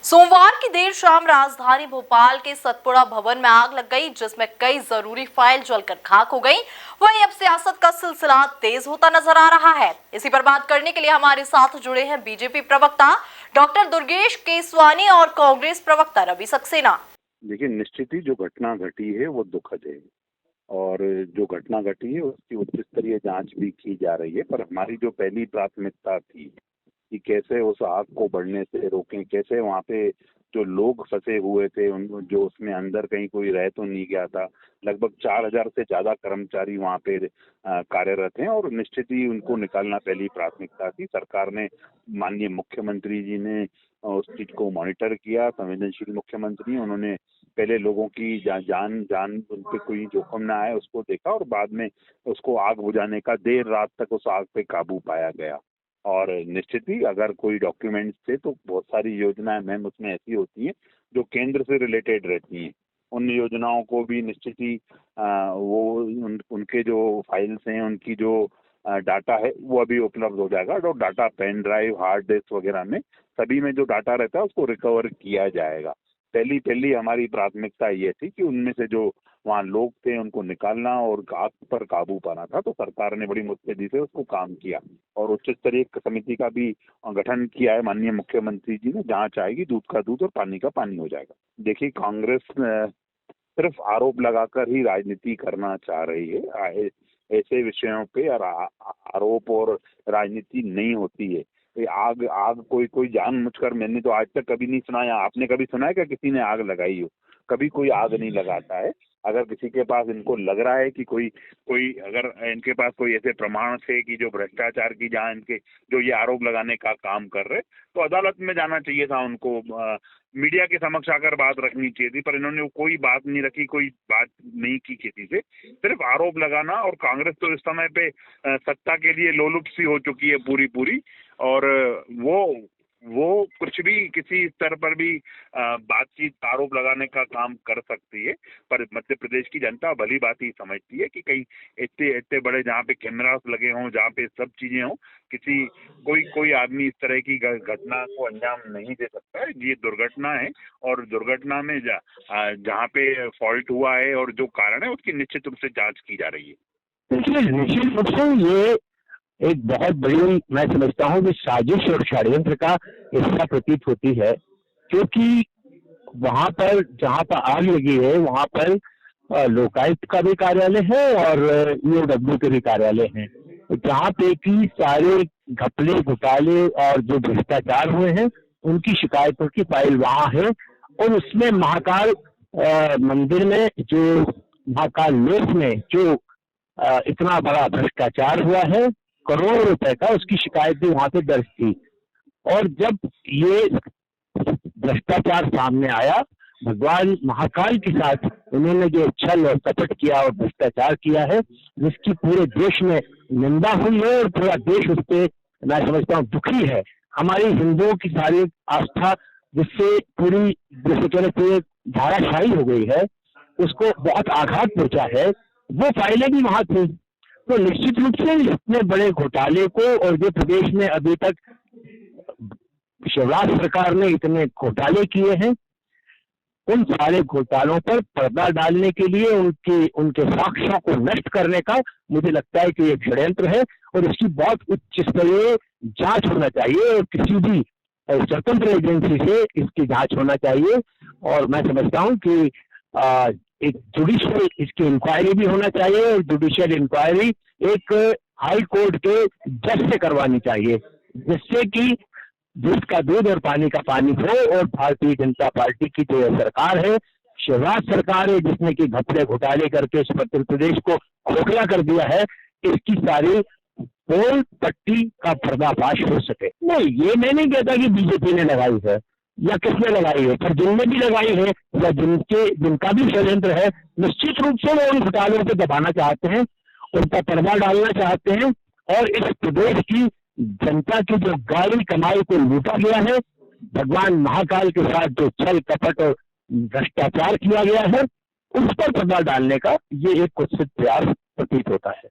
सोमवार की देर शाम राजधानी भोपाल के सतपुड़ा भवन में आग लग गई, जिसमें कई जरूरी फाइल जलकर खाक हो गई। वहीं अब सियासत का सिलसिला तेज होता नजर आ रहा है। इसी पर बात करने के लिए हमारे साथ जुड़े हैं बीजेपी प्रवक्ता डॉक्टर दुर्गेश केसवानी और कांग्रेस प्रवक्ता रवि सक्सेना। देखिए, निश्चित ही जो घटना घटी है वो दुखद है और जो घटना घटी है उसकी उच्च स्तरीय जांच भी की जा रही है। पर हमारी जो पहली प्राथमिकता थी कि कैसे उस आग को बढ़ने से रोकें, कैसे वहाँ पे जो लोग फंसे हुए थे उन जो उसमें अंदर कहीं कोई रह तो नहीं गया था। लगभग 4,000 से ज्यादा कर्मचारी वहाँ पे कार्यरत हैं और निश्चित ही उनको निकालना पहली प्राथमिकता थी। सरकार ने, माननीय मुख्यमंत्री जी ने उस चीज को मॉनिटर किया। संवेदनशील मुख्यमंत्री, उन्होंने पहले लोगों की जान जान उन पे कोई जोखिम ना आए उसको देखा और बाद में उसको आग बुझाने का देर रात तक उस आग पे काबू पाया गया। और निश्चित ही अगर कोई डॉक्यूमेंट्स थे तो बहुत सारी योजनाएं मैम उसमें ऐसी होती हैं जो केंद्र से रिलेटेड रहती हैं। उन योजनाओं को भी निश्चित ही उनके जो फाइल्स हैं, उनकी जो डाटा है वो अभी उपलब्ध हो जाएगा। और data pen drive, hard disk वगैरह में, सभी में जो डाटा रहता है उसको रिकवर किया जाएगा। पहली पहली हमारी प्राथमिकता ये थी कि उनमें से जो वहाँ लोग थे उनको निकालना और आग पर काबू पाना था। तो सरकार ने बड़ी मुस्तैदी से उसको काम किया और उच्च स्तरीय समिति का भी गठन किया है माननीय मुख्यमंत्री जी ने। जांच आएगी, दूध का दूध और पानी का पानी हो जाएगा। देखिए, कांग्रेस सिर्फ आरोप लगाकर ही राजनीति करना चाह रही है। ऐसे विषयों पे आरोप और राजनीति नहीं होती है। ये आग आग कोई कोई जानबूझकर, मैंने तो आज तक कभी नहीं सुना। या आपने कभी सुना है क्या किसी ने आग लगाई हो? कभी कोई आग नहीं लगाता है। अगर किसी के पास, इनको लग रहा है कि कोई कोई अगर इनके पास कोई ऐसे प्रमाण थे कि जो भ्रष्टाचार की, जहाँ इनके जो ये आरोप लगाने का काम कर रहे, तो अदालत में जाना चाहिए था उनको। मीडिया के समक्ष आकर बात रखनी चाहिए थी, पर इन्होंने कोई बात नहीं रखी, कोई बात नहीं की किसी से, सिर्फ आरोप लगाना। और कांग्रेस तो इस समय पे सत्ता के लिए लोलुप सी हो चुकी है पूरी पूरी। और वो कुछ भी, किसी स्तर पर भी बातचीत, आरोप लगाने का काम कर सकती है। पर मध्य प्रदेश की जनता भली बात ही समझती है कि कहीं इतने इतने बड़े, जहाँ पे कैमरास लगे हों, जहाँ पे सब चीजें हों, किसी कोई आदमी इस तरह की घटना को अंजाम नहीं दे सकता है। ये दुर्घटना है और दुर्घटना में जहाँ पे फॉल्ट हुआ है और जो कारण है उसकी निश्चित रूप से जांच की जा रही है। देखिए, निश्चित रूप से ये एक बहुत बड़ी, मैं समझता हूँ कि साजिश और षड्यंत्र का हिस्सा प्रतीत होती है, क्योंकि वहां पर जहां पर आग लगी है वहां पर लोकायुक्त का भी कार्यालय है और ईओडब्ल्यू के भी कार्यालय हैं। जहाँ पे की सारे घपले, घोटाले और जो भ्रष्टाचार हुए हैं उनकी शिकायतों की फाइल वहां है। और उसमें महाकाल मंदिर में, जो महाकाल लेक में जो इतना बड़ा भ्रष्टाचार हुआ है, करोड़ों रुपए का, उसकी शिकायत भी वहां पे दर्ज थी। और जब ये भ्रष्टाचार सामने आया, भगवान महाकाल के साथ उन्होंने जो छल और कपट किया और भ्रष्टाचार किया है, जिसकी पूरे देश में निंदा हुई है और पूरा देश उस पर, मैं समझता हूँ, दुखी है। हमारी हिंदुओं की सारी आस्था जिससे पूरी, जैसे कह रहे थे, धाराशाही हो गई है, उसको बहुत आघात पहुंचा है, वो फाइलें भी वहां थी। तो निश्चित रूप से इतने बड़े घोटाले को, और जो प्रदेश में अभी तक शिवराज सरकार ने इतने घोटाले किए हैं, उन सारे घोटालों पर पर्दा डालने के लिए, उनके साक्ष्यों को नष्ट करने का मुझे लगता है कि एक षड्यंत्र है और इसकी बहुत उच्च स्तरीय जांच होना चाहिए और किसी भी स्वतंत्र एजेंसी से इसकी जांच होना चाहिए। और मैं समझता हूं कि एक जुडिशियल इसकी इंक्वायरी भी होना चाहिए और जुडिशियल इंक्वायरी एक हाई कोर्ट के जज से करवानी चाहिए, जिससे कि दूध का दूध और पानी का पानी हो। और भारतीय जनता पार्टी की जो सरकार है, शिवराज सरकार है, जिसने कि घपले घोटाले करके इस मध्य प्रदेश को खोखला कर दिया है, इसकी सारी पोल पट्टी का पर्दाफाश हो सके। नहीं, ये मैं नहीं कहता कि बीजेपी ने लगाई है या किसने लगाई है, पर जिनने भी लगाई है या जिनका भी षड्यंत्र है, निश्चित रूप से वो उन घोटालों को दबाना चाहते हैं, उनका पर्दा डालना चाहते हैं। और इस प्रदेश की जनता की जो गाड़ी कमाई को लूटा गया है, भगवान महाकाल के साथ जो छल कपट और भ्रष्टाचार किया गया है, उस पर पर्दा डालने का ये एक कुत्सित प्रयास प्रतीत होता है।